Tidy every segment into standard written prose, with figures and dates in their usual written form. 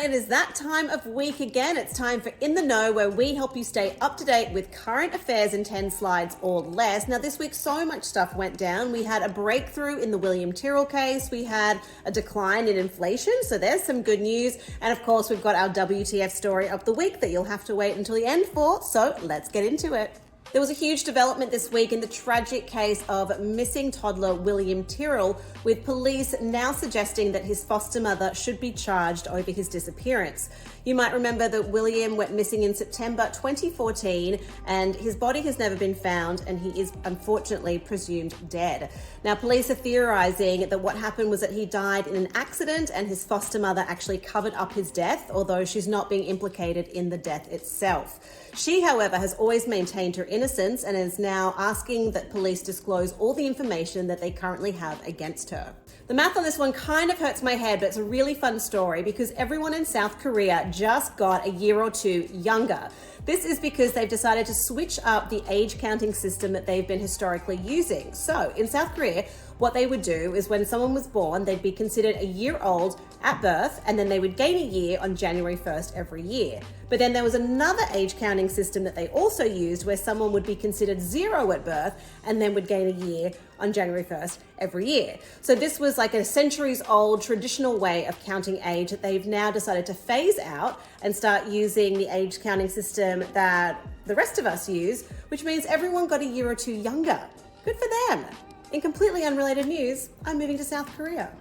it is that time of week again. It's time for In the Know, where we help you stay up to date with current affairs in 10 slides or less. Now, this week, so much stuff went down. We had a breakthrough in the William Tyrrell case. We had a decline in inflation, so there's some good news. And of course, we've got our WTF story of the week that you'll have to wait until the end for. So let's get into it. There was a huge development this week in the tragic case of missing toddler William Tyrrell, with police now suggesting that his foster mother should be charged over his disappearance. You might remember that William went missing in September 2014 and his body has never been found, and he is unfortunately presumed dead. Now, police are theorizing that what happened was that he died in an accident and his foster mother actually covered up his death, although she's not being implicated in the death itself. She, however, has always maintained her innocence and is now asking that police disclose all the information that they currently have against her. The math on this one kind of hurts my head, but it's a really fun story because everyone in South Korea just got a year or two younger. This is because they've decided to switch up the age counting system that they've been historically using. So in South Korea, what they would do is when someone was born, they'd be considered a year old at birth, and then they would gain a year on January 1st every year. But then there was another age counting system that they also used where someone would be considered 0 at birth and then would gain a year on January 1st every year. So this was like a centuries old traditional way of counting age that they've now decided to phase out and start using the age counting system that the rest of us use, which means everyone got a year or two younger. Good for them. In completely unrelated news, I'm moving to South Korea.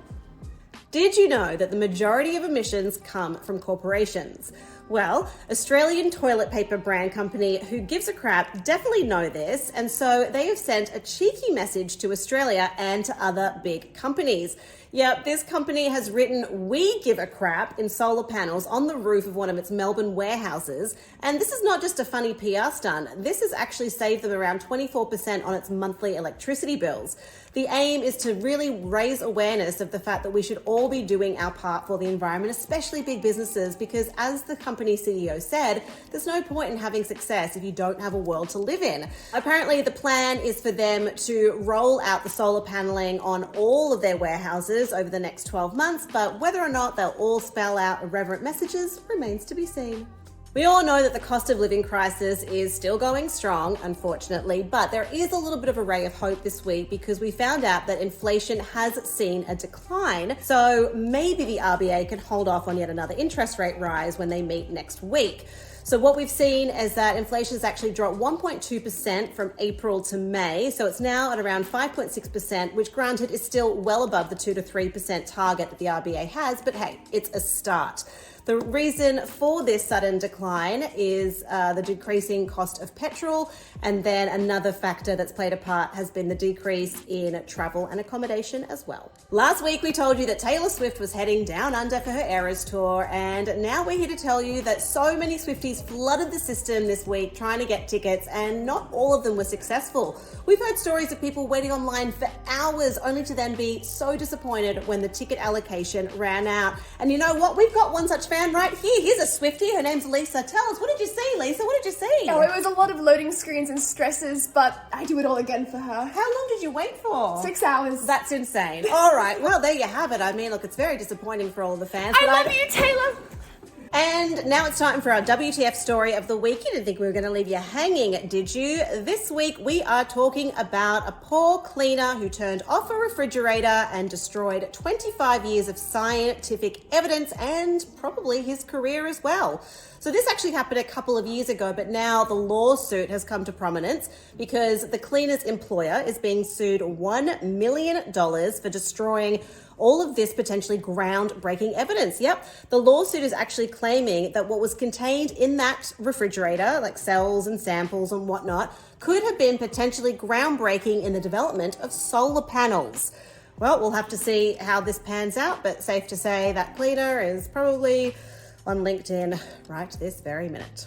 Did you know that the majority of emissions come from corporations? Well, Australian toilet paper brand company Who Gives a Crap definitely know this, and so they have sent a cheeky message to Australia and to other big companies. Yep, this company has written "We give a crap" in solar panels on the roof of one of its Melbourne warehouses. And this is not just a funny PR stunt. This has actually saved them around 24% on its monthly electricity bills. The aim is to really raise awareness of the fact that we should all be doing our part for the environment, especially big businesses, because as the company CEO said, there's no point in having success if you don't have a world to live in. Apparently, the plan is for them to roll out the solar paneling on all of their warehouses over the next 12 months, but whether or not they'll all spell out irreverent messages remains to be seen. We all know that the cost of living crisis is still going strong, unfortunately, but there is a little bit of a ray of hope this week because we found out that inflation has seen a decline. So maybe the RBA can hold off on yet another interest rate rise when they meet next week. So what we've seen is that inflation has actually dropped 1.2% from April to May. So it's now at around 5.6%, which granted is still well above the 2 to 3% target that the RBA has, but hey, it's a start. The reason for this sudden decline is the decreasing cost of petrol, and then another factor that's played a part has been the decrease in travel and accommodation as well. Last week we told you that Taylor Swift was heading down under for her Eras tour, and now we're here to tell you that so many Swifties flooded the system this week trying to get tickets, and not all of them were successful. We've heard stories of people waiting online for hours only to then be so disappointed when the ticket allocation ran out. And you know what? We've got one such fan right here. Here's a Swiftie. Her name's Lisa. Tell us, what did you see, Lisa? What did you see? Oh, it was a lot of loading screens and stresses, but I do it all again for her. How long did you wait for? 6 hours. That's insane. All right. Well, there you have it. I mean, look, it's very disappointing for all the fans. I love you, Taylor. And now it's time for our WTF story of the week. You didn't think we were going to leave you hanging, did you? This week we are talking about a poor cleaner who turned off a refrigerator and destroyed 25 years of scientific evidence and probably his career as well. So this actually happened a couple of years ago, but now the lawsuit has come to prominence because the cleaner's employer is being sued $1 million for destroying all of this potentially groundbreaking evidence. Yep, the lawsuit is actually claiming that what was contained in that refrigerator, like cells and samples and whatnot, could have been potentially groundbreaking in the development of solar panels. Well, we'll have to see how this pans out, but safe to say that cleaner is probably on LinkedIn right this very minute.